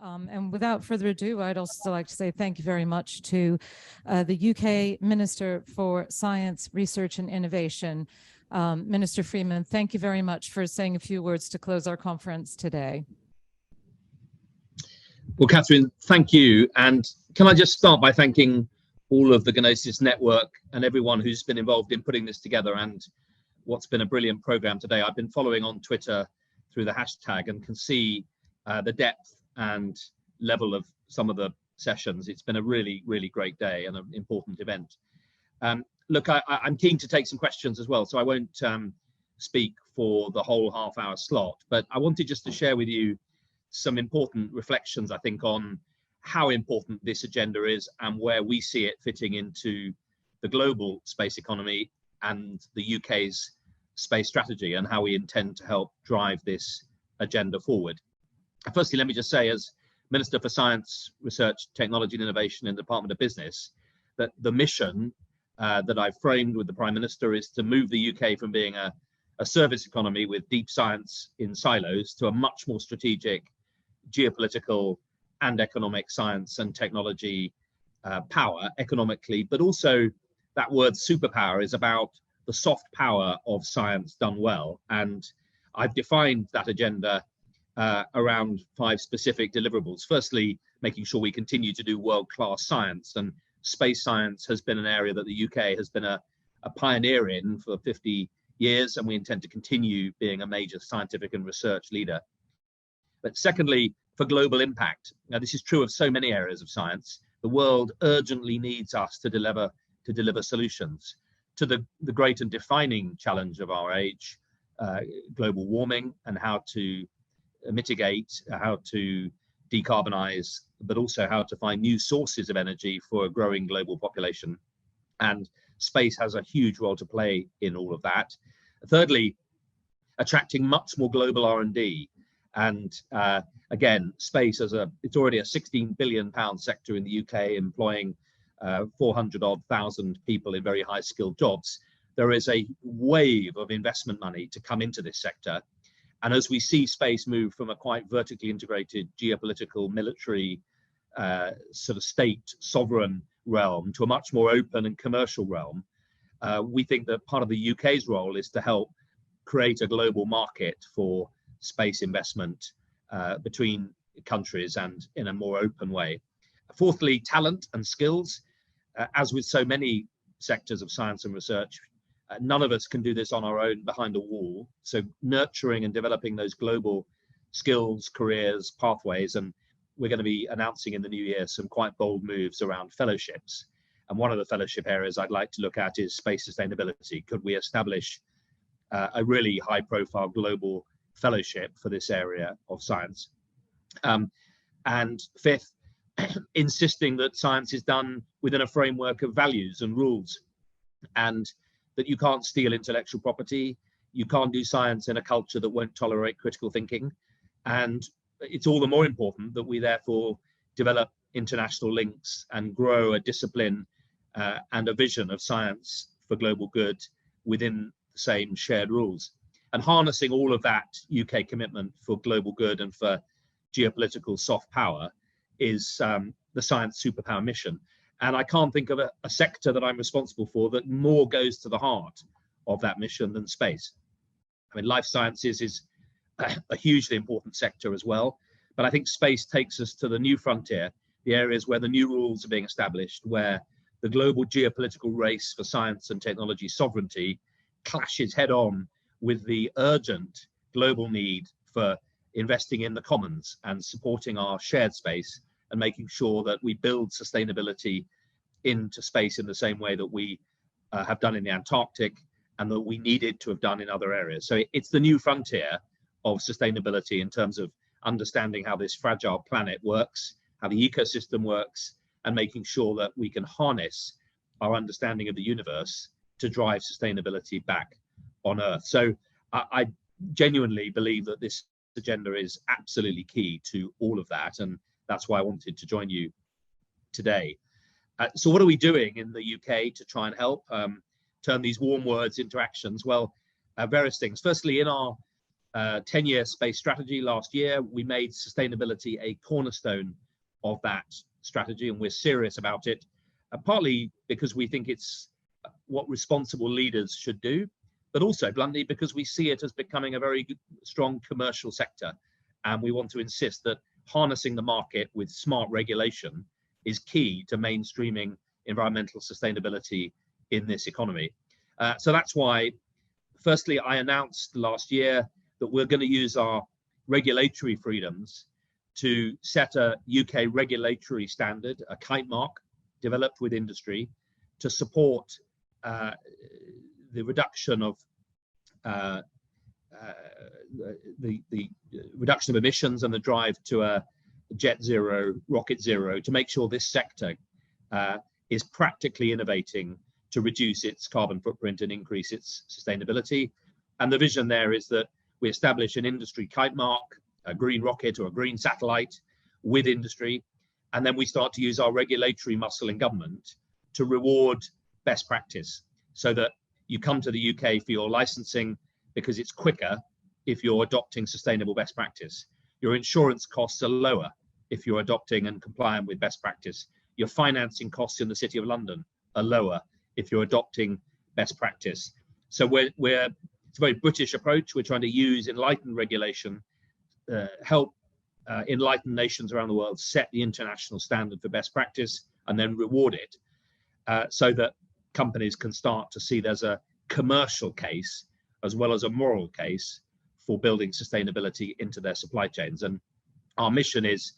And without further ado, I'd also like to say thank you very much to the UK Minister for Science, Research and Innovation, Minister Freeman. Thank you very much for saying a few words to close our conference today. Well, Catherine, thank you. And can I just start by thanking all of the GNOSIS network and everyone who's been involved in putting this together and what's been a brilliant program today. I've been following on Twitter through the hashtag and can see the depth and level of some of the sessions. It's been a really, really great day and an important event. Look, I'm keen to take some questions as well, so I won't speak for the whole half-hour slot, but I wanted just to share with you some important reflections, I think, on how important this agenda is and where we see it fitting into the global space economy and the UK's space strategy and how we intend to help drive this agenda forward. Firstly, let me just say, as Minister for Science, Research, Technology and Innovation in the Department of Business, that the mission that I've framed with the Prime Minister is to move the UK from being a service economy with deep science in silos to a much more strategic geopolitical and economic science and technology power economically, but also that word superpower is about the soft power of science done well. And I've defined that agenda around 5 specific deliverables. Firstly, making sure we continue to do world-class science, and space science has been an area that the UK has been a pioneer in for 50 years, and we intend to continue being a major scientific and research leader. But secondly, for global impact. Now, this is true of so many areas of science. The world urgently needs us to deliver solutions to the great and defining challenge of our age, global warming, and how to mitigate, how to decarbonize, but also how to find new sources of energy for a growing global population. And space has a huge role to play in all of that. Thirdly, attracting much more global R&D. And again, space it's already a £16 billion sector in the UK, employing 400,000 people in very high skilled jobs. There is a wave of investment money to come into this sector. And as we see space move from a quite vertically integrated geopolitical military sort of state sovereign realm to a much more open and commercial realm, we think that part of the UK's role is to help create a global market for space investment between countries and in a more open way. Fourthly, talent and skills. As with so many sectors of science and research, none of us can do this on our own behind a wall. So nurturing and developing those global skills, careers, pathways, and we're going to be announcing in the new year some quite bold moves around fellowships. And one of the fellowship areas I'd like to look at is space sustainability. Could we establish a really high profile global fellowship for this area of science? And fifth, insisting that science is done within a framework of values and rules, and that you can't steal intellectual property, you can't do science in a culture that won't tolerate critical thinking. And it's all the more important that we therefore develop international links and grow a discipline and a vision of science for global good within the same shared rules. And harnessing all of that UK commitment for global good and for geopolitical soft power is the science superpower mission. And I can't think of a sector that I'm responsible for that more goes to the heart of that mission than space. I mean, life sciences is a hugely important sector as well, but I think space takes us to the new frontier, the areas where the new rules are being established, where the global geopolitical race for science and technology sovereignty clashes head on with the urgent global need for investing in the commons and supporting our shared space and making sure that we build sustainability into space in the same way that we have done in the Antarctic and that we needed to have done in other areas. So it's the new frontier of sustainability in terms of understanding how this fragile planet works, how the ecosystem works, and making sure that we can harness our understanding of the universe to drive sustainability back on Earth. So I genuinely believe that this agenda is absolutely key to all of that, and that's why I wanted to join you today. So what are we doing in the UK to try and help turn these warm words into actions? Well, various things. Firstly, in our 10-year space strategy last year. We made sustainability a cornerstone of that strategy, and we're serious about it, partly because we think it's what responsible leaders should do, but also bluntly because we see it as becoming a very strong commercial sector, and we want to insist that harnessing the market with smart regulation is key to mainstreaming environmental sustainability in this economy. So that's why, firstly, I announced last year that we're going to use our regulatory freedoms to set a UK regulatory standard, a kite mark developed with industry to support the reduction of the reduction of emissions and the drive to a jet zero, rocket zero, to make sure this sector is practically innovating to reduce its carbon footprint and increase its sustainability. And the vision there is that we establish an industry kite mark, a green rocket or a green satellite with industry, and then we start to use our regulatory muscle in government to reward best practice, so that you come to the UK for your licensing because it's quicker if you're adopting sustainable best practice. Your insurance costs are lower if you're adopting and complying with best practice. Your financing costs in the City of London are lower if you're adopting best practice. So it's a very British approach. We're trying to use enlightened regulation, help enlightened nations around the world set the international standard for best practice and then reward it, so that companies can start to see there's a commercial case as well as a moral case for building sustainability into their supply chains. And our mission is,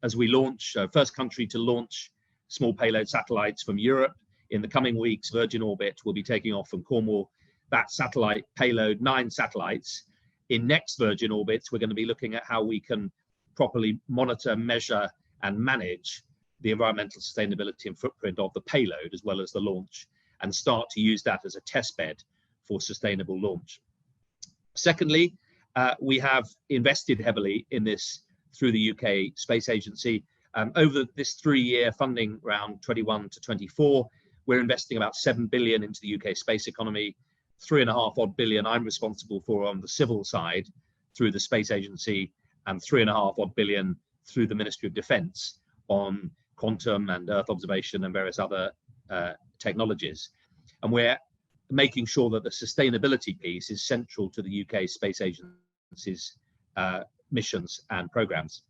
as we launch, first country to launch small payload satellites from Europe. In the coming weeks, Virgin Orbit will be taking off from Cornwall. That satellite payload, 9 satellites. In next Virgin Orbits, we're going to be looking at how we can properly monitor, measure, and manage the environmental sustainability and footprint of the payload as well as the launch, and start to use that as a test bed for sustainable launch. Secondly, we have invested heavily in this through the UK Space Agency. Over this 3-year funding round, 21 to 24, we're investing about 7 billion into the UK space economy. 3.5 odd billion I'm responsible for on the civil side through the Space Agency, and 3.5 odd billion through the Ministry of Defence on quantum and Earth observation and various other technologies. And we're making sure that the sustainability piece is central to the UK Space Agency's missions and programs.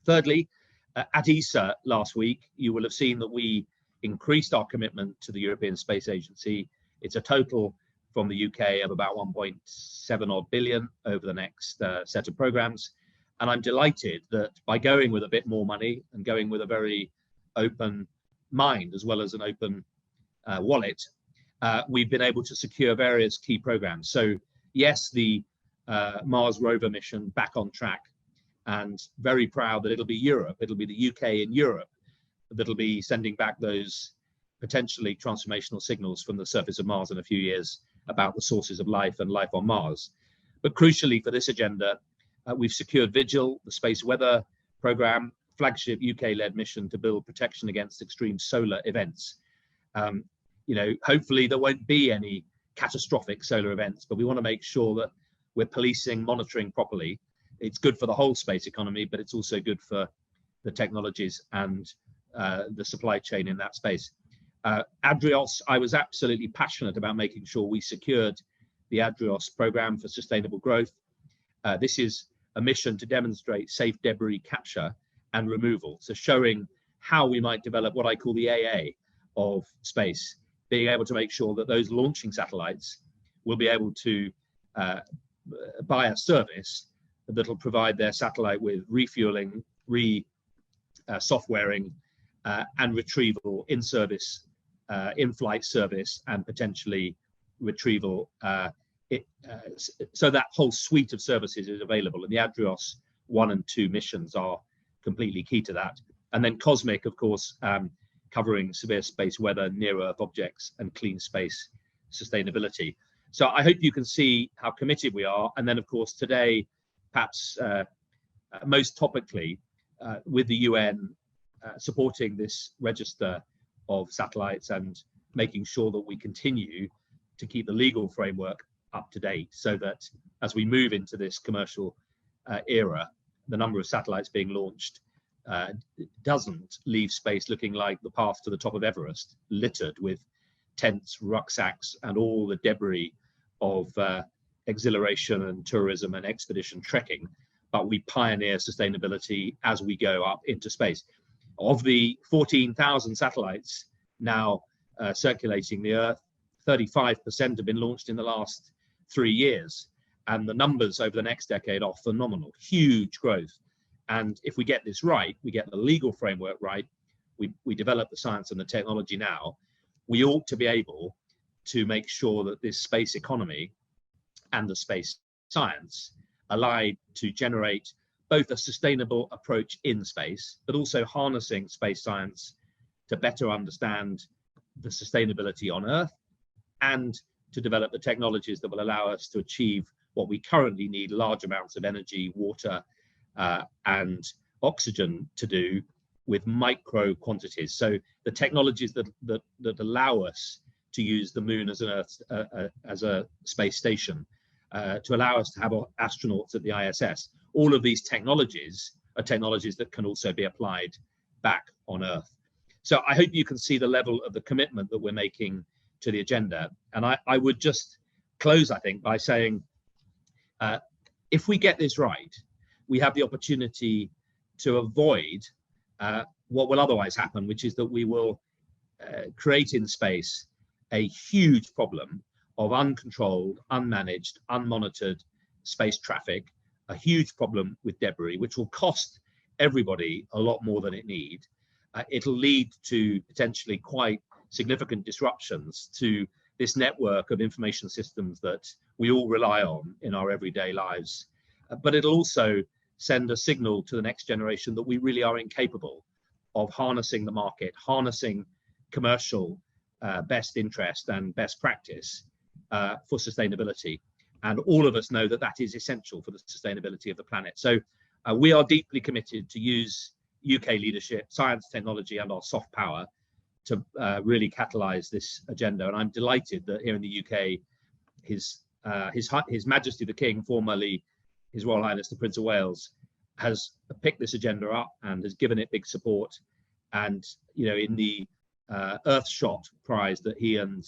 Thirdly, at ESA last week, you will have seen that we increased our commitment to the European Space Agency. It's a total from the UK of about 1.7 odd billion over the next set of programs. And I'm delighted that by going with a bit more money and going with a very open mind as well as an open wallet, we've been able to secure various key programs. So yes, the Mars rover mission back on track, and very proud that it'll be Europe, it'll be the UK in Europe that'll be sending back those potentially transformational signals from the surface of Mars in a few years about the sources of life and life on Mars. But crucially for this agenda, we've secured Vigil, the space weather program, flagship UK-led mission to build protection against extreme solar events. Hopefully there won't be any catastrophic solar events, but we want to make sure that we're policing, monitoring properly. It's good for the whole space economy, but it's also good for the technologies and the supply chain in that space. ADRIOS, I was absolutely passionate about making sure we secured the ADRIOS program for sustainable growth. This is a mission to demonstrate safe debris capture and removal. So showing how we might develop what I call the AA of space, being able to make sure that those launching satellites will be able to buy a service that'll provide their satellite with refueling, softwaring, and retrieval in service, in-flight service, and potentially retrieval. So that whole suite of services is available, and the ADRIOS 1 and 2 missions are completely key to that. And then COSMIC, of course, covering severe space weather, near-Earth objects, and clean space sustainability. So I hope you can see how committed we are. And then, of course, today, perhaps most topically, with the UN supporting this register of satellites and making sure that we continue to keep the legal framework up to date, so that as we move into this commercial era, the number of satellites being launched doesn't leave space looking like the path to the top of Everest, littered with tents, rucksacks, and all the debris of exhilaration and tourism and expedition trekking. But we pioneer sustainability as we go up into space. Of the 14,000 satellites now circulating the Earth, 35% have been launched in the last 3 years. And the numbers over the next decade are phenomenal, huge growth. And if we get this right, we get the legal framework right, we develop the science and the technology now, we ought to be able to make sure that this space economy and the space science allow to generate both a sustainable approach in space, but also harnessing space science to better understand the sustainability on Earth and to develop the technologies that will allow us to achieve what we currently need large amounts of energy, water, and oxygen to do with micro quantities. So the technologies that allow us to use the moon as an Earth, as a space station, to allow us to have astronauts at the ISS. All of these technologies are technologies that can also be applied back on Earth. So I hope you can see the level of the commitment that we're making to the agenda. And I would just close, I think, by saying, if we get this right, we have the opportunity to avoid what will otherwise happen, which is that we will create in space a huge problem of uncontrolled, unmanaged, unmonitored space traffic, a huge problem with debris, which will cost everybody a lot more than it needs. It'll lead to potentially quite significant disruptions to this network of information systems that we all rely on in our everyday lives. But it'll also send a signal to the next generation that we really are incapable of harnessing the market, harnessing commercial best interest and best practice for sustainability. And all of us know that that is essential for the sustainability of the planet. So we are deeply committed to use UK leadership, science, technology, and our soft power to really catalyse this agenda. And I'm delighted that here in the UK, His Majesty the King, formerly His Royal Highness the Prince of Wales, has picked this agenda up and has given it big support. And you know, in the Earthshot prize that he and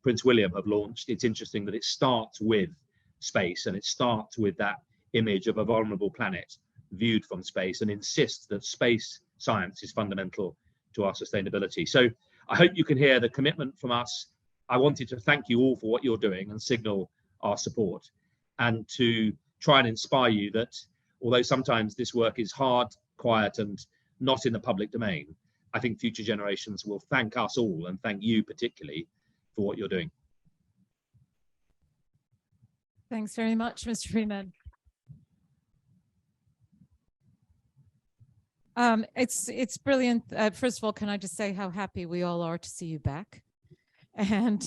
Prince William have launched, it's interesting that it starts with space, and it starts with that image of a vulnerable planet viewed from space, and insists that space science is fundamental to our sustainability. So I hope you can hear the commitment from us. I wanted to thank you all for what you're doing and signal our support, and to try and inspire you that although sometimes this work is hard, quiet, and not in the public domain, I think future generations will thank us all, and thank you particularly, for what you're doing. Thanks very much, Mr. Freeman. It's brilliant. First of all, can I just say how happy we all are to see you back? And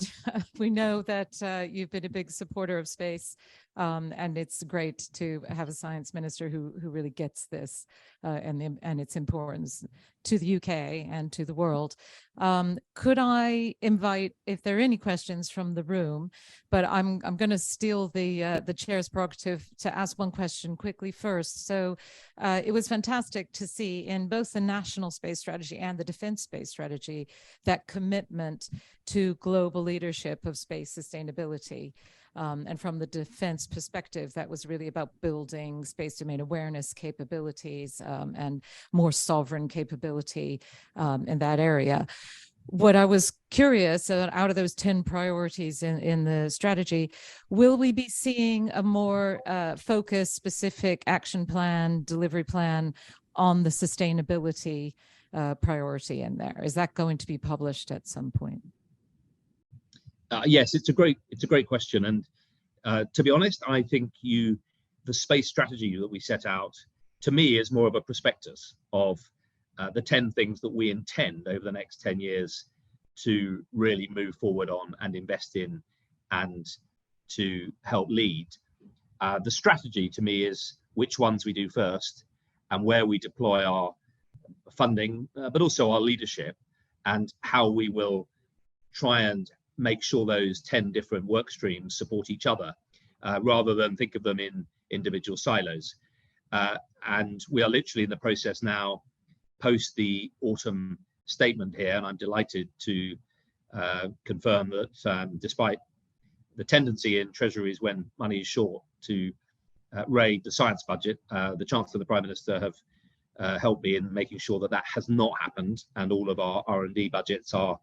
we know that you've been a big supporter of space, and it's great to have a science minister who really gets this and its importance to the UK and to the world. Could I invite, if there are any questions from the room, but I'm going to steal the chair's prerogative to ask one question quickly first. So it was fantastic to see in both the national space strategy and the defense space strategy that commitment to global leadership of space sustainability. And from the defense perspective, that was really about building space domain awareness capabilities and more sovereign capability in that area. What I was curious, out of those 10 priorities in the strategy, will we be seeing a more focused, specific action plan, delivery plan on the sustainability priority in there? Is that going to be published at some point? Yes, it's a great question, and to be honest, I think the space strategy that we set out, to me, is more of a prospectus of the 10 things that we intend over the next 10 years to really move forward on and invest in and to help lead. The strategy to me is which ones we do first and where we deploy our funding, but also our leadership, and how we will try and make sure those 10 different work streams support each other, rather than think of them in individual silos. And we are literally in the process now, post the autumn statement here, and I'm delighted to confirm that despite the tendency in treasuries when money is short to raid the science budget, the Chancellor and the Prime Minister have helped me in making sure that that has not happened, and all of our R&D budgets are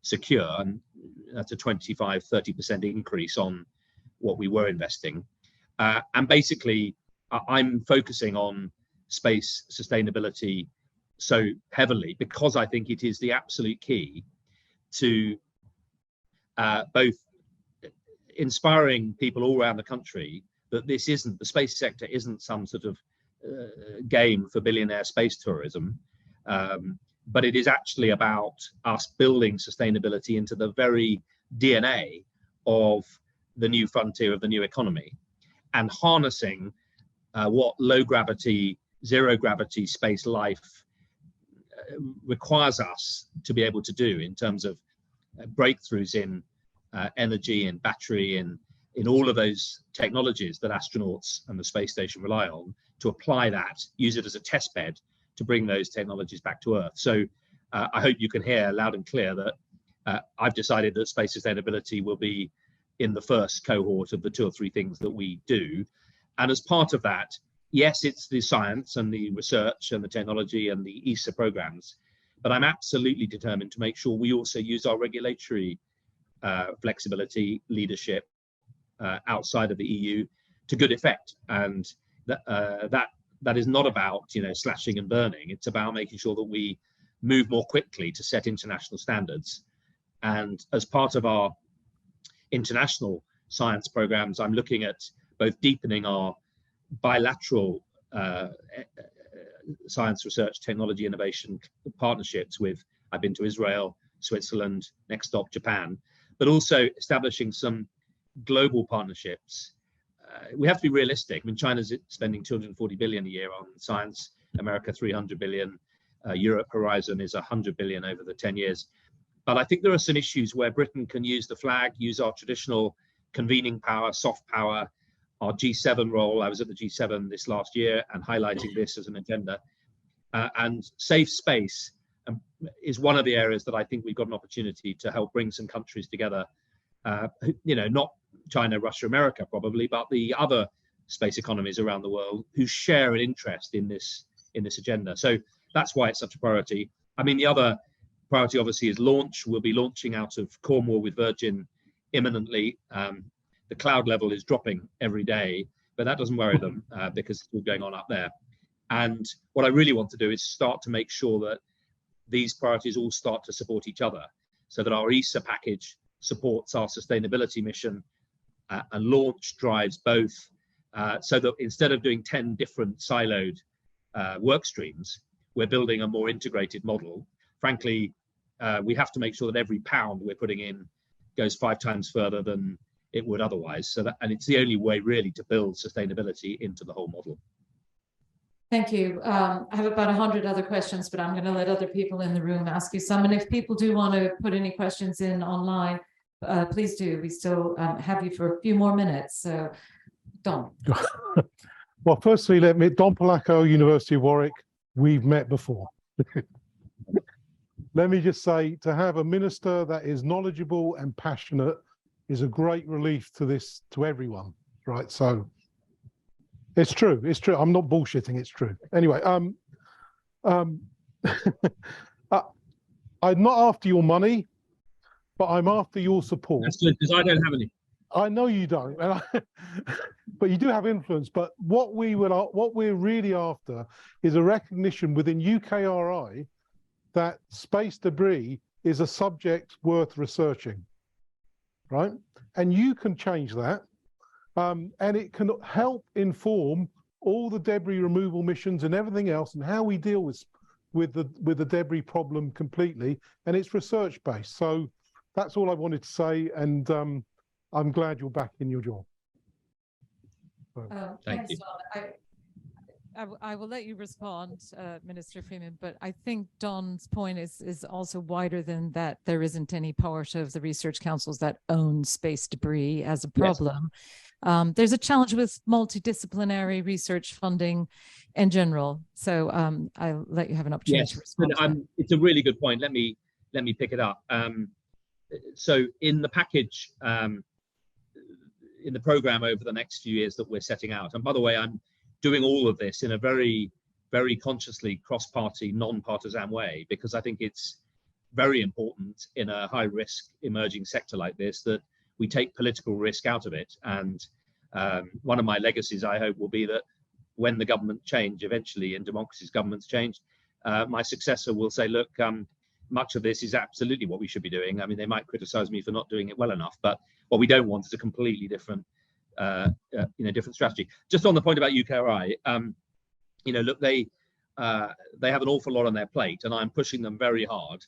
secure, and that's a 25–30% increase on what we were investing. And basically, I'm focusing on space sustainability so heavily because I think it is the absolute key to both inspiring people all around the country that this isn't, the space sector isn't some sort of game for billionaire space tourism, but it is actually about us building sustainability into the very DNA of the new frontier of the new economy, and harnessing what low gravity, zero gravity space life requires us to be able to do in terms of breakthroughs in energy and battery and in all of those technologies that astronauts and the space station rely on, to apply that, use it as a test bed to bring those technologies back to Earth. So I hope you can hear loud and clear that I've decided that space sustainability will be in the first cohort of the 2 or 3 things that we do. And as part of that, yes, it's the science and the research and the technology and the ESA programs, but I'm absolutely determined to make sure we also use our regulatory flexibility, leadership outside of the EU to good effect. And that is not about, you know, slashing and burning. It's about making sure that we move more quickly to set international standards. And as part of our international science programs, I'm looking at both deepening our bilateral science research, technology, innovation partnerships with, I've been to Israel, Switzerland, next stop Japan, but also establishing some global partnerships. We have to be realistic. I mean, China's spending 240 billion a year on science, America 300 billion, Europe Horizon is 100 billion over the 10 years. But I think there are some issues where Britain can use the flag, use our traditional convening power, soft power, our G7 role. I was at the G7 this last year and highlighting this as an agenda. And safe space is one of the areas that I think we've got an opportunity to help bring some countries together. You know, not China, Russia, America probably, but the other space economies around the world who share an interest in this agenda. So that's why it's such a priority. I mean, the other priority obviously is launch. We'll be launching out of Cornwall with Virgin imminently. The cloud level is dropping every day, but that doesn't worry them because it's all going on up there. And what I really want to do is start to make sure that these priorities all start to support each other, so that our ESA package supports our sustainability mission and launch drives both, so that instead of doing 10 different siloed work streams, we're building a more integrated model. Frankly, we have to make sure that every pound we're putting in goes 5 times further than it would otherwise. So that, and it's the only way really to build sustainability into the whole model. Thank you. I have about 100 other questions, but I'm going to let other people in the room ask you some. And if people do want to put any questions in online, please do. We still have you for a few more minutes. So, Don. Well, firstly, let me, Don Polacco, University of Warwick, we've met before. Let me just say, to have a minister that is knowledgeable and passionate is a great relief to this, to everyone, right? So it's true. It's true. I'm not bullshitting. It's true. Anyway, I'm not after your money, but I'm after your support. That's good, because I don't have any. I know you don't, but you do have influence. But what we're really after is a recognition within UKRI that space debris is a subject worth researching, right? And you can change that, and it can help inform all the debris removal missions and everything else, and how we deal with the debris problem completely. And it's research based. So that's all I wanted to say, and I'm glad you're back in your job. Thank you. I will let you respond, Minister Freeman, but I think Don's point is also wider than that. There isn't any part of the research councils that own space debris as a problem. Yes. There's a challenge with multidisciplinary research funding in general. So I'll let you have an opportunity to respond. It's a really good point. Let me pick it up. So in the package, in the program over the next few years that we're setting out, and by the way, I'm doing all of this in a very, very consciously cross-party, non-partisan way, because I think it's very important in a high-risk emerging sector like this that we take political risk out of it. And one of my legacies, I hope, will be that when the government change, eventually in democracies, governments change, my successor will say, look, much of this is absolutely what we should be doing. I mean, they might criticize me for not doing it well enough, but what we don't want is a completely different different strategy. Just on the point about UKRI, look, they have an awful lot on their plate, and I'm pushing them very hard.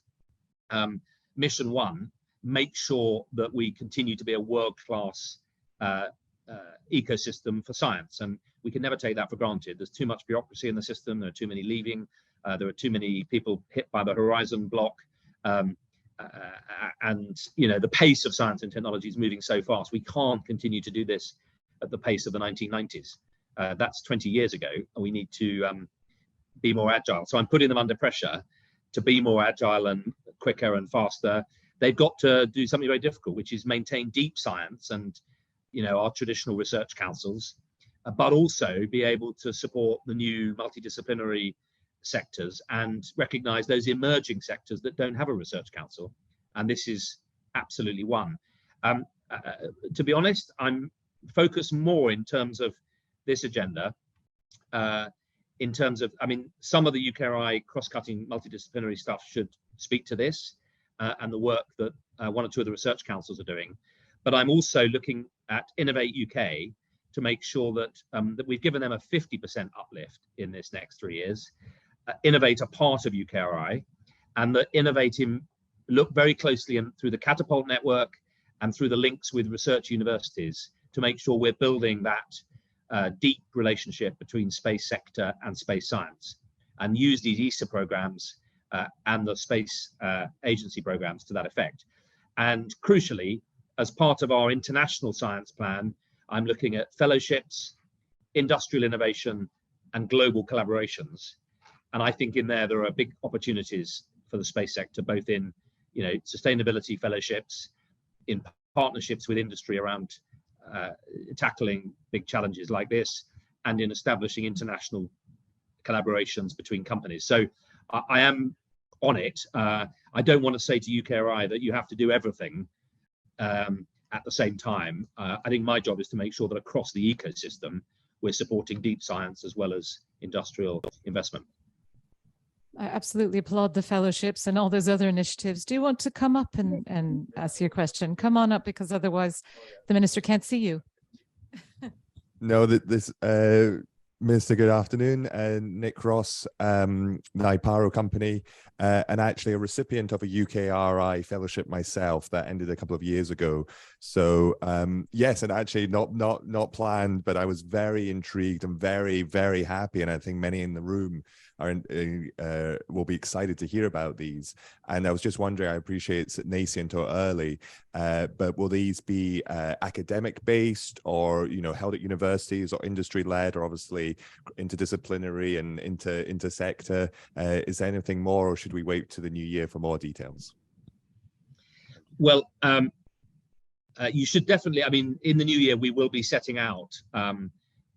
Mission one: make sure that we continue to be a world-class ecosystem for science, and we can never take that for granted. There's too much bureaucracy in the system. There are too many leaving. There are too many people hit by the horizon block. And the pace of science and technology is moving so fast. We can't continue to do this at the pace of the 1990s. That's 20 years ago, and we need to be more agile. So I'm putting them under pressure to be more agile and quicker and faster. They've got to do something very difficult, which is maintain deep science and our traditional research councils, but also be able to support the new multidisciplinary sectors and recognize those emerging sectors that don't have a research council, and this is absolutely one. To be honest, I'm focused more in terms of this agenda, in terms of, some of the UKRI cross-cutting multidisciplinary stuff should speak to this and the work that one or two of the research councils are doing, but I'm also looking at Innovate UK to make sure that that we've given them a 50% uplift in this next 3 years. Innovate a part of UKRI, and that Innovate look very closely through the Catapult network and through the links with research universities to make sure we're building that deep relationship between space sector and space science, and use these ESA programs and the space agency programs to that effect. And crucially, as part of our international science plan, I'm looking at fellowships, industrial innovation, and global collaborations. And I think in there are big opportunities for the space sector, both in sustainability fellowships, in partnerships with industry around tackling big challenges like this, and in establishing international collaborations between companies. So I am on it. I don't want to say to UKRI that you have to do everything at the same time. I think my job is to make sure that across the ecosystem, we're supporting deep science as well as industrial investment. I absolutely applaud the fellowships and all those other initiatives. Do you want to come up and ask your question? Come on up, because otherwise the minister can't see you. No, Minister, good afternoon. Nick Ross, Naiparo Company, and actually a recipient of a UKRI fellowship myself that ended a couple of years ago. So yes, and actually not planned, but I was very intrigued and very, very happy, and I think many in the room will be excited to hear about these. And I was just wondering, I appreciate it's nascent or early, but will these be academic based, or held at universities, or industry led, or obviously interdisciplinary and intersector? Is there anything more, or should we wait to the new year for more details? Well, you should definitely, in the new year, we will be setting out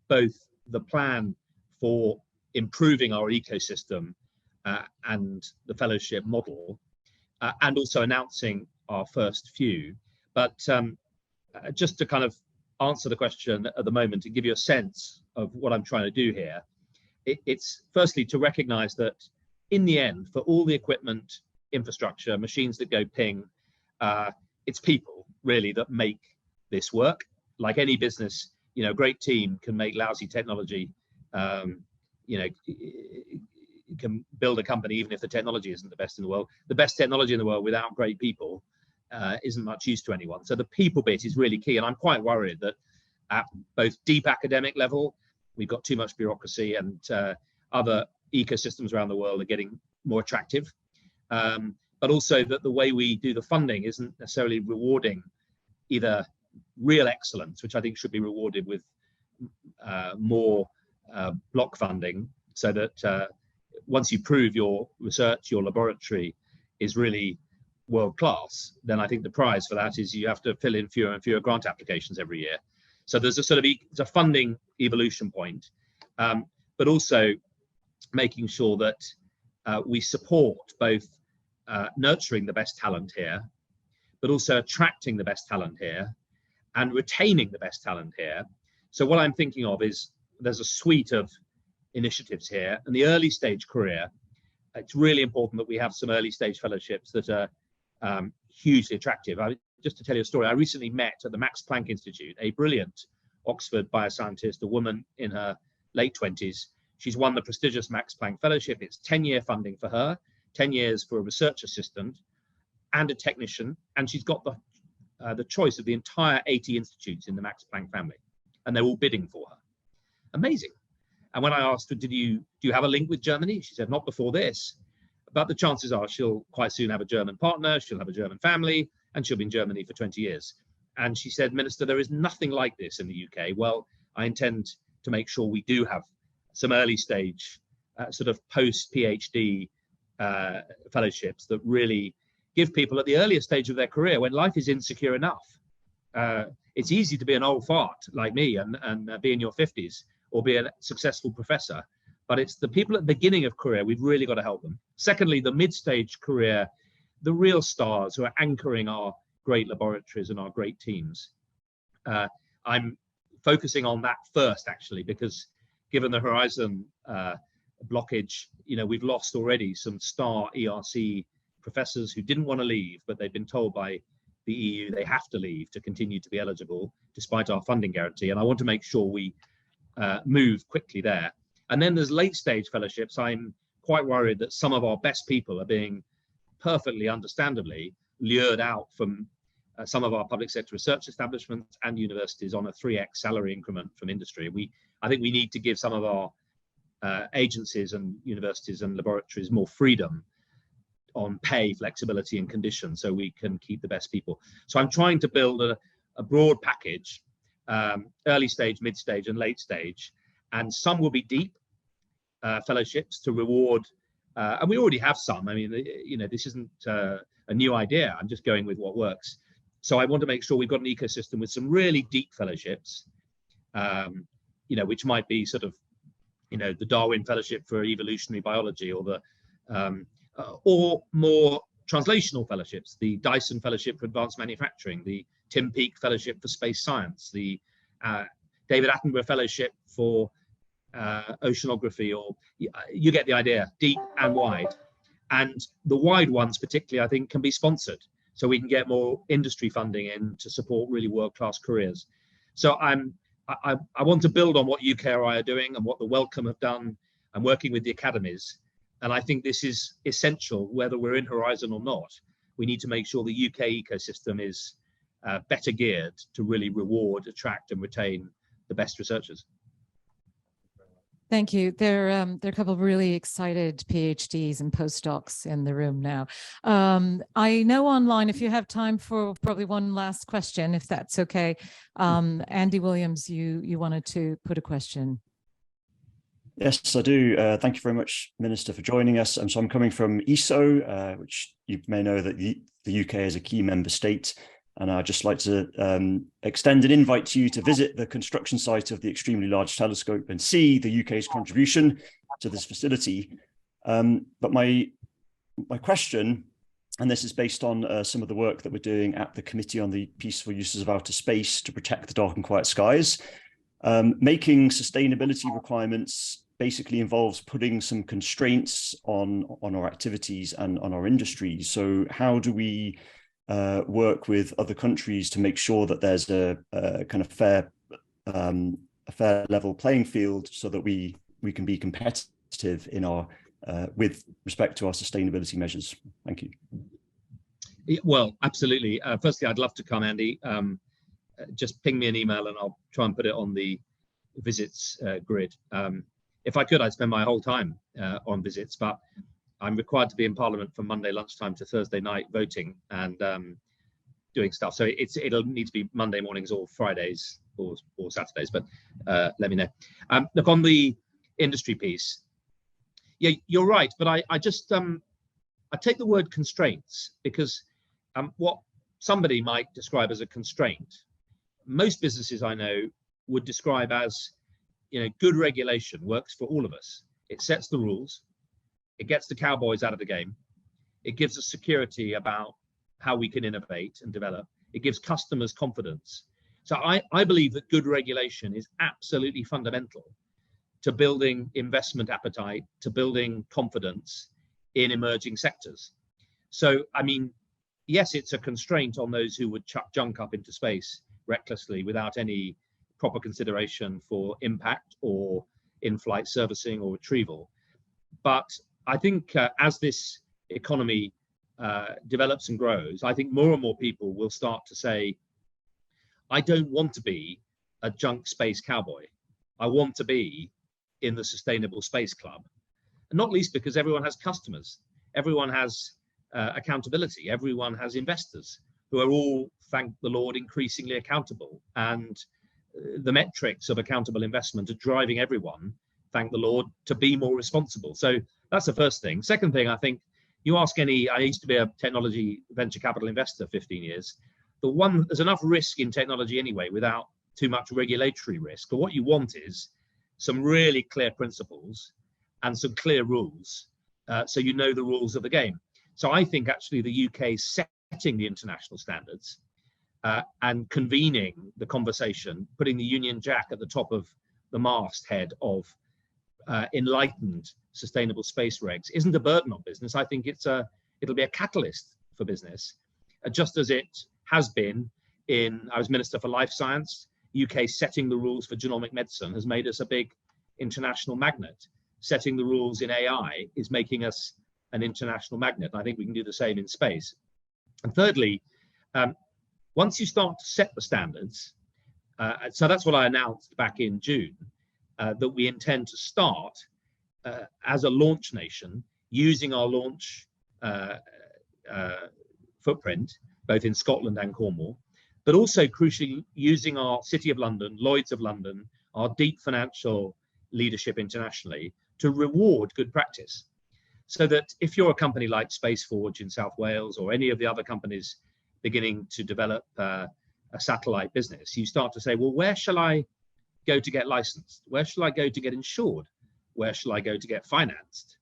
both the plan for improving our ecosystem and the fellowship model, and also announcing our first few. But just to kind of answer the question at the moment and give you a sense of what I'm trying to do here, it's firstly to recognize that in the end, for all the equipment, infrastructure, machines that go ping, it's people really that make this work. Like any business, a great team can make lousy technology. You can build a company even if the technology isn't the best in the world. The best technology in the world without great people isn't much use to anyone. So the people bit is really key, and I'm quite worried that at both deep academic level we've got too much bureaucracy, and other ecosystems around the world are getting more attractive. But also that the way we do the funding isn't necessarily rewarding either real excellence, which I think should be rewarded with more block funding, so that once you prove your research, your laboratory is really world class, then I think the prize for that is you have to fill in fewer and fewer grant applications every year. So there's a sort of it's a funding evolution point, but also making sure that we support both nurturing the best talent here, but also attracting the best talent here and retaining the best talent here. So what I'm thinking of is there's a suite of initiatives here. And the early stage career, it's really important that we have some early stage fellowships that are hugely attractive. Just to tell you a story, I recently met at the Max Planck Institute a brilliant Oxford bioscientist, a woman in her late 20s. She's won the prestigious Max Planck Fellowship. It's 10-year funding for her, 10 years for a research assistant and a technician. And she's got the choice of the entire 80 institutes in the Max Planck family. And they're all bidding for her. Amazing. And when I asked her, do you have a link with Germany? She said, not before this. But the chances are she'll quite soon have a German partner, she'll have a German family, and she'll be in Germany for 20 years. And she said, Minister, there is nothing like this in the UK. Well, I intend to make sure we do have some early stage sort of post-PhD fellowships that really give people at the earliest stage of their career, when life is insecure enough. It's easy to be an old fart like me and be in your 50s or be a successful professor. But it's the people at the beginning of career, we've really got to help them. Secondly, the mid-stage career, the real stars who are anchoring our great laboratories and our great teams. I'm focusing on that first, actually, because given the Horizon blockage, we've lost already some star ERC professors who didn't want to leave, but they've been told by the EU they have to leave to continue to be eligible, despite our funding guarantee. And I want to make sure we move quickly there. And then there's late stage fellowships. I'm quite worried that some of our best people are being perfectly understandably lured out from some of our public sector research establishments and universities on a 3x salary increment from industry. I think we need to give some of our agencies and universities and laboratories more freedom on pay, flexibility and conditions, so we can keep the best people. So I'm trying to build a broad package, early stage, mid stage and late stage. And some will be deep fellowships to reward, and we already have some. I mean, this isn't a new idea. I'm just going with what works. So I want to make sure we've got an ecosystem with some really deep fellowships, which might be sort of, the Darwin Fellowship for Evolutionary Biology, or the or more translational fellowships, the Dyson Fellowship for Advanced Manufacturing, the Tim Peake Fellowship for Space Science, the David Attenborough Fellowship for oceanography, or you get the idea, deep and wide. And the wide ones particularly, I think, can be sponsored, so we can get more industry funding in to support really world-class careers. So I want to build on what UKRI are doing and what the Wellcome have done, and working with the academies. And I think this is essential, whether we're in Horizon or not. We need to make sure the UK ecosystem is better geared to really reward, attract and retain the best researchers. Thank you. There are a couple of really excited PhDs and postdocs in the room now. I know online, if you have time for probably one last question, if that's okay. Andy Williams, you wanted to put a question. Yes, I do. Thank you very much, Minister, for joining us. So I'm coming from ESO, which you may know that the UK is a key member state. And I'd just like to extend an invite to you to visit the construction site of the Extremely Large Telescope and see the UK's contribution to this facility. But my question, and this is based on some of the work that we're doing at the Committee on the Peaceful Uses of Outer Space to Protect the Dark and Quiet Skies, making sustainability requirements basically involves putting some constraints on our activities and on our industries. So how do we work with other countries to make sure that there's a kind of fair level playing field, so that we can be competitive in our with respect to our sustainability measures? Thank you. Well, absolutely. Firstly, I'd love to come, Andy. Just ping me an email and I'll try and put it on the visits grid. If I could, I'd spend my whole time on visits, but I'm required to be in Parliament from Monday lunchtime to Thursday night voting and doing stuff. So it'll need to be Monday mornings or Fridays or Saturdays, but let me know. Look, on the industry piece, yeah, you're right, but I just I take the word constraints because what somebody might describe as a constraint, most businesses I know would describe as, you know, good regulation works for all of us. It sets the rules, it gets the cowboys out of the game, it gives us security about how we can innovate and develop, it gives customers confidence. So I believe that good regulation is absolutely fundamental to building investment appetite, to building confidence in emerging sectors. So, I mean, yes, it's a constraint on those who would chuck junk up into space recklessly without any proper consideration for impact or in-flight servicing or retrieval. But I think as this economy develops and grows, I think more and more people will start to say, I don't want to be a junk space cowboy. I want to be in the sustainable space club. And not least because everyone has customers, everyone has accountability, everyone has investors who are all, thank the Lord, increasingly accountable. And the metrics of accountable investment are driving everyone, thank the Lord, to be more responsible. So that's the first thing. Second thing, I think you ask any, I used to be a technology venture capital investor 15 years. There's enough risk in technology anyway without too much regulatory risk. But what you want is some really clear principles and some clear rules, so you know the rules of the game. So I think actually the UK setting the international standards and convening the conversation, putting the Union Jack at the top of the masthead of enlightened sustainable space regs isn't a burden on business. I think it'll be a catalyst for business, just as it has been I was Minister for Life Science. UK setting the rules for genomic medicine has made us a big international magnet. Setting the rules in AI is making us an international magnet. I think we can do the same in space. And thirdly, once you start to set the standards, so that's what I announced back in June, that we intend to start as a launch nation using our launch footprint, both in Scotland and Cornwall, but also crucially using our City of London, Lloyd's of London, our deep financial leadership internationally to reward good practice. So that if you're a company like Spaceforge in South Wales or any of the other companies beginning to develop a satellite business, you start to say, well, where shall I go to get licensed? Where shall I go to get insured? Where shall I go to get financed?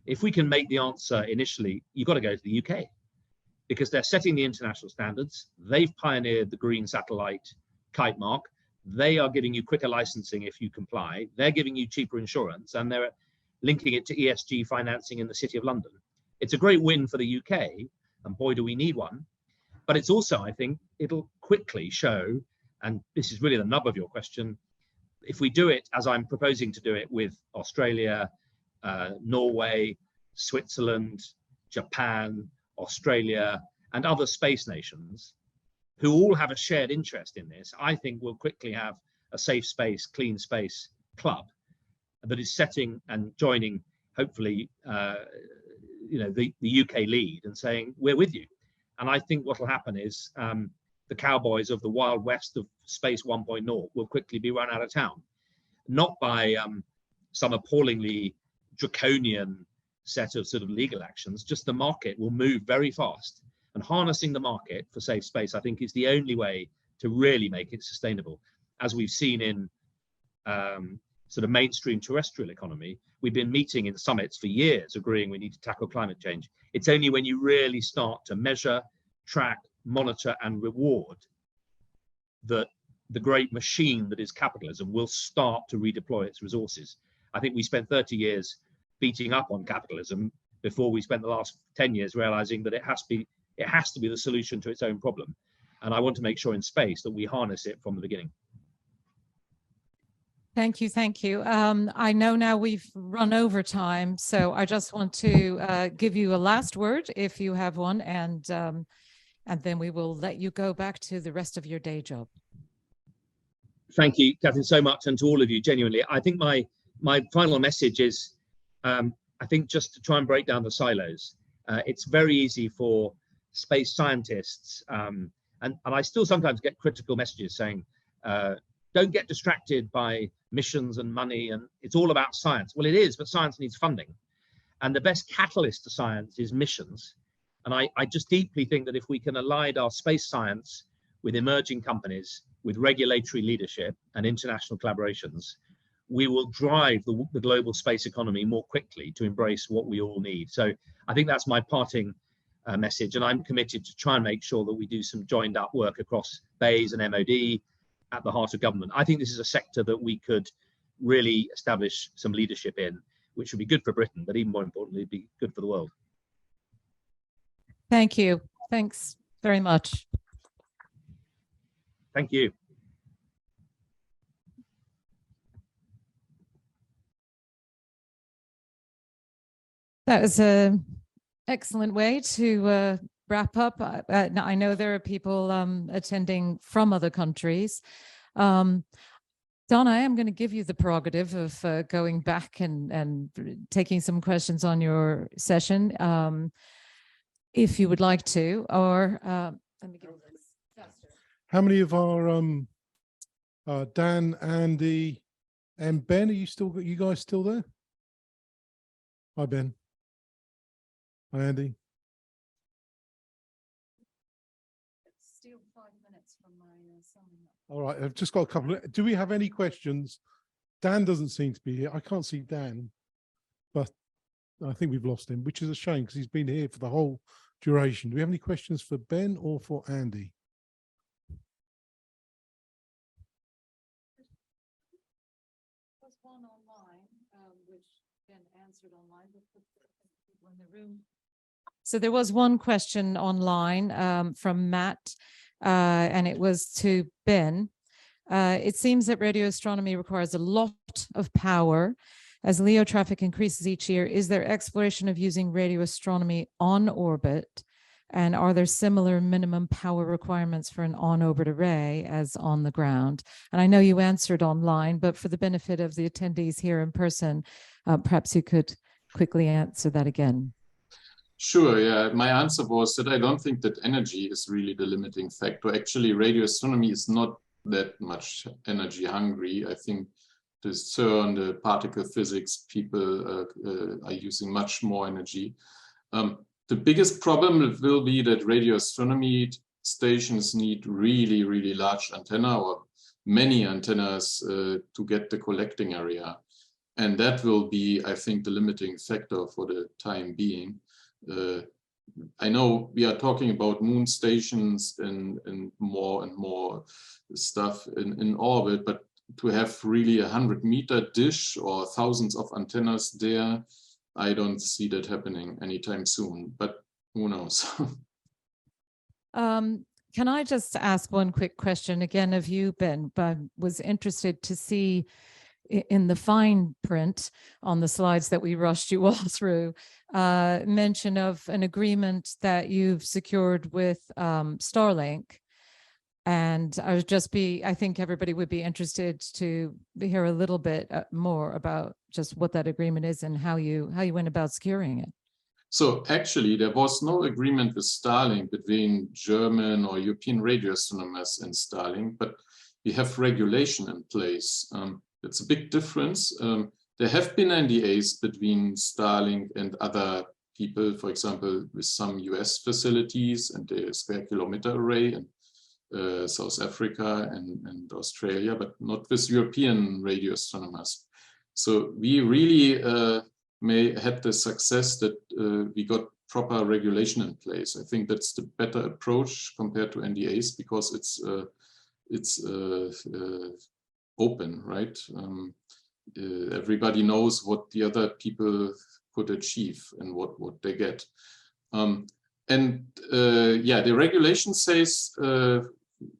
If we can make the answer initially, you've got to go to the UK because they're setting the international standards. They've pioneered the green satellite kite mark. They are giving you quicker licensing if you comply. They're giving you cheaper insurance and they're linking it to ESG financing in the City of London. It's a great win for the UK, and boy, do we need one. But it's also, I think, it'll quickly show, and this is really the nub of your question, if we do it as I'm proposing to do it with Australia, Norway, Switzerland, Japan, Australia, and other space nations who all have a shared interest in this, I think we'll quickly have a safe space, clean space club that is setting and joining, hopefully, the UK lead and saying, we're with you. And I think what will happen is the cowboys of the Wild West of Space 1.0 will quickly be run out of town, not by some appallingly draconian set of sort of legal actions, just the market will move very fast. And harnessing the market for safe space, I think, is the only way to really make it sustainable. As we've seen in sort of mainstream terrestrial economy, we've been meeting in summits for years, agreeing we need to tackle climate change. It's only when you really start to measure, track, monitor, and reward that the great machine that is capitalism will start to redeploy its resources. I think we spent 30 years beating up on capitalism before we spent the last 10 years realizing that it has to be the solution to its own problem. And I want to make sure in space that we harness it from the beginning. Thank you. Thank you. I know now we've run over time, so I just want to give you a last word if you have one, and then we will let you go back to the rest of your day job. Thank you, Katherine, so much, and to all of you, genuinely. I think my final message is, I think just to try and break down the silos. It's very easy for space scientists, and I still sometimes get critical messages saying, don't get distracted by missions and money, and it's all about science. Well, it is, but science needs funding. And the best catalyst to science is missions. And I just deeply think that if we can align our space science with emerging companies, with regulatory leadership and international collaborations, we will drive the global space economy more quickly to embrace what we all need. So I think that's my parting message. And I'm committed to try and make sure that we do some joined up work across BEIS and MOD at the heart of government. I think this is a sector that we could really establish some leadership in, which would be good for Britain, but even more importantly, be good for the world. Thank you. Thanks very much. Thank you. That was an excellent way to wrap up. I know there are people attending from other countries. Donna, I am going to give you the prerogative of going back and taking some questions on your session, if you would like to, or let me give you this faster. How many of our Dan, Andy, and Ben, are you guys still there? Hi, Ben. Hi, Andy. Steal 5 minutes from my summing up. All right, I've just got a couple. Do we have any questions? Dan doesn't seem to be here. I can't see Dan, but I think we've lost him, which is a shame because he's been here for the whole duration. Do we have any questions for Ben or for Andy? There's one online, which Ben answered online. People in the room. So there was one question online from Matt, and it was to Ben. It seems that radio astronomy requires a lot of power. As LEO traffic increases each year, is there exploration of using radio astronomy on orbit? And are there similar minimum power requirements for an on-orbit array as on the ground? And I know you answered online, but for the benefit of the attendees here in person, perhaps you could quickly answer that again. Sure, yeah. My answer was that I don't think that energy is really the limiting factor. Actually, radio astronomy is not that much energy hungry. I think the CERN, the particle physics people are using much more energy. The biggest problem will be that radio astronomy stations need really, really large antenna or many antennas to get the collecting area. And that will be, I think, the limiting factor for the time being. I know we are talking about moon stations and more stuff in orbit, but to have really 100-meter dish or thousands of antennas there, I don't see that happening anytime soon, but who knows? Can I just ask one quick question again of you, Ben? But was interested to see in the fine print on the slides that we rushed you all through, mention of an agreement that you've secured with Starlink. And I think everybody would be interested to hear a little bit more about just what that agreement is and how you went about securing it. So actually, there was no agreement with Starlink between German or European radio astronomers and Starlink, but we have regulation in place. It's a big difference. There have been NDAs between Starlink and other people, for example, with some US facilities and the square kilometer array in South Africa and Australia, but not with European radio astronomers. So we really had the success that we got proper regulation in place. I think that's the better approach compared to NDAs because it's open, right? Everybody knows what the other people could achieve and what they get. Yeah, the regulation says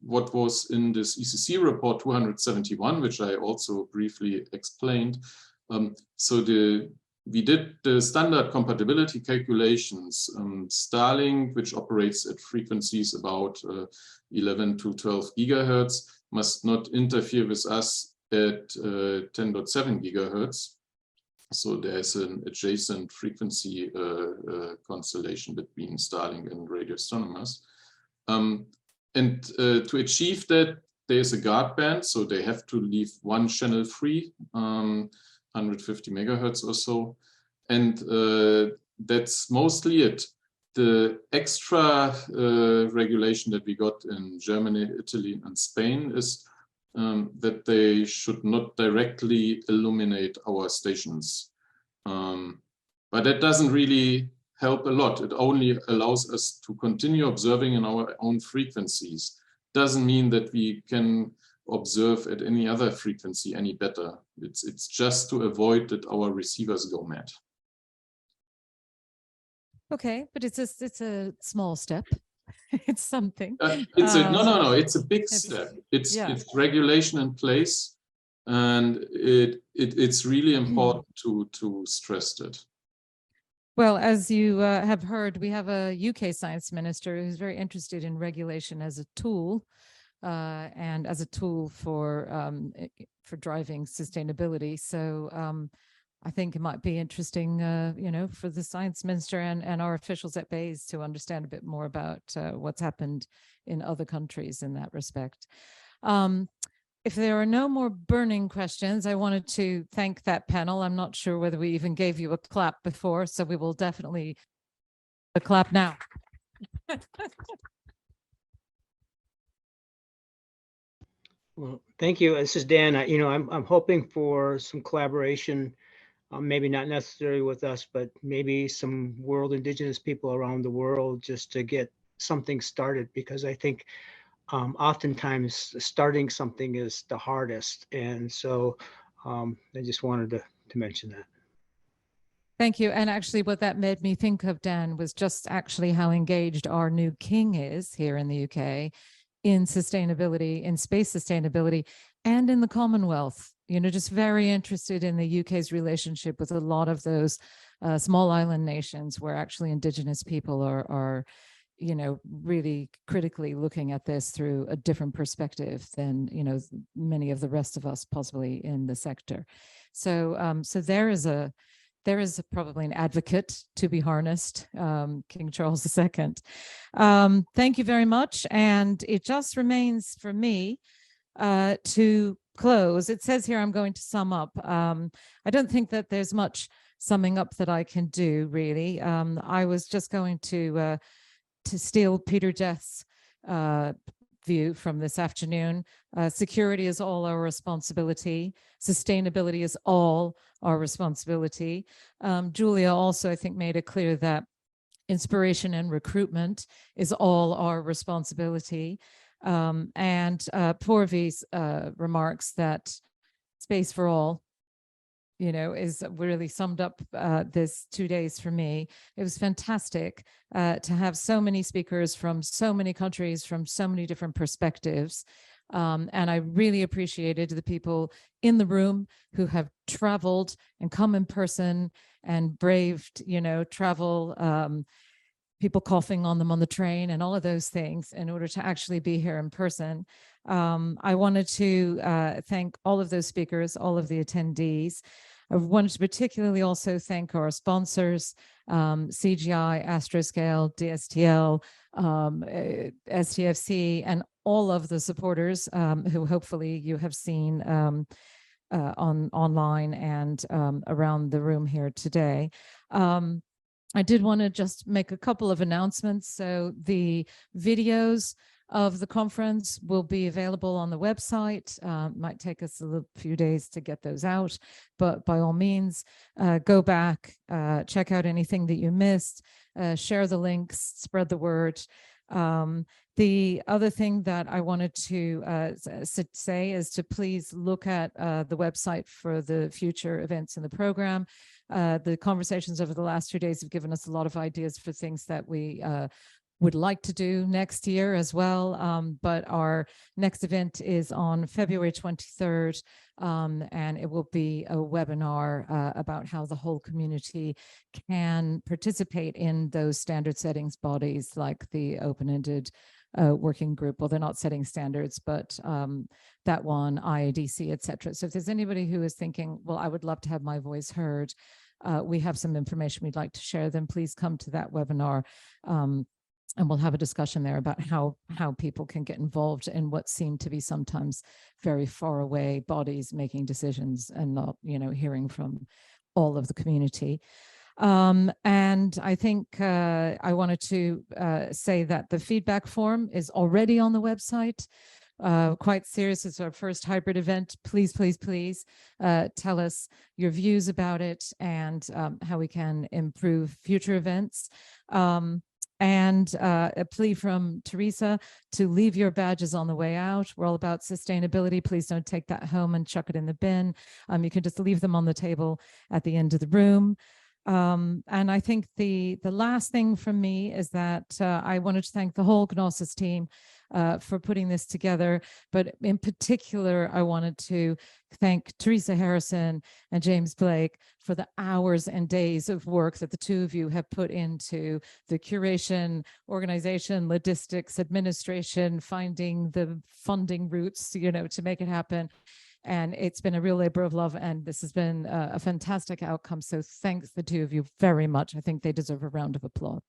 what was in this ECC report 271, which I also briefly explained. So we did the standard compatibility calculations. Starlink, which operates at frequencies about 11 to 12 gigahertz, must not interfere with us at 10.7 gigahertz. So there's an adjacent frequency constellation between Starlink and radio astronomers. And to achieve that, there's a guard band, so they have to leave one channel free, 150 megahertz or so. And that's mostly it. The extra regulation that we got in Germany, Italy, and Spain is that they should not directly illuminate our stations. But that doesn't really help a lot. It only allows us to continue observing in our own frequencies. Doesn't mean that we can observe at any other frequency any better. It's just to avoid that our receivers go mad. Okay, but it's a small step. It's something. No. It's a big step. It's regulation in place, and it's really important to stress that. Well, as you have heard, we have a UK science minister who's very interested in regulation as a tool, and as a tool for driving sustainability. So I think it might be interesting, for the science minister and our officials at BEIS to understand a bit more about what's happened in other countries in that respect. If there are no more burning questions, I wanted to thank that panel. I'm not sure whether we even gave you a clap before, so we will definitely a clap now. Well, thank you. This is Dan. I'm hoping for some collaboration, maybe not necessarily with us, but maybe some world indigenous people around the world, just to get something started, because I think oftentimes starting something is the hardest. And so I just wanted to mention that. Thank you. And actually what that made me think of, Dan, was just actually how engaged our new king is here in the UK in sustainability, in space sustainability, and in the Commonwealth. Just very interested in the UK's relationship with a lot of those small island nations where actually indigenous people are really critically looking at this through a different perspective than, many of the rest of us possibly in the sector. So, so there is probably an advocate to be harnessed, King Charles II. Thank you very much. And it just remains for me to close. It says here I'm going to sum up. I don't think that there's much summing up that I can do, really. I was just going to steal Peter Death's view from this afternoon. Security is all our responsibility. Sustainability is all our responsibility. Julia also, I think, made it clear that inspiration and recruitment is all our responsibility. And Purvi's remarks that space for all, is really summed up this 2 days for me. It was fantastic to have so many speakers from so many countries, from so many different perspectives. And I really appreciated the people in the room who have traveled and come in person and braved, travel, people coughing on them on the train and all of those things in order to actually be here in person. I wanted to thank all of those speakers, all of the attendees. I wanted to particularly also thank our sponsors, CGI, Astroscale, DSTL, STFC, and all of the supporters who hopefully you have seen online and around the room here today. I did want to just make a couple of announcements. So the videos of the conference will be available on the website. Might take us a few days to get those out, but by all means, go back, check out anything that you missed, share the links, spread the word. The other thing that I wanted to say is to please look at the website for the future events in the program. The conversations over the last 2 days have given us a lot of ideas for things that we would like to do next year as well. But our next event is on February 23rd, and it will be a webinar about how the whole community can participate in those standard settings bodies like the open-ended working group. Well, they're not setting standards, but that one, IADC, et cetera. So if there's anybody who is thinking, well, I would love to have my voice heard, we have some information we'd like to share, then please come to that webinar. And we'll have a discussion there about how people can get involved in what seem to be sometimes very far away bodies making decisions and not, hearing from all of the community. And I think I wanted to say that the feedback form is already on the website. Quite serious. It's our first hybrid event. Please, please, please tell us your views about it and how we can improve future events. And a plea from Teresa to leave your badges on the way out. We're all about sustainability. Please don't take that home and chuck it in the bin. You can just leave them on the table at the end of the room. And I think the last thing from me is that I wanted to thank the whole GNOSIS team for putting this together. But in particular, I wanted to thank Teresa Harrison and James Blake for the hours and days of work that the two of you have put into the curation, organization, logistics, administration, finding the funding routes, to make it happen. And it's been a real labor of love, and this has been a fantastic outcome. So thanks the two of you very much. I think they deserve a round of applause.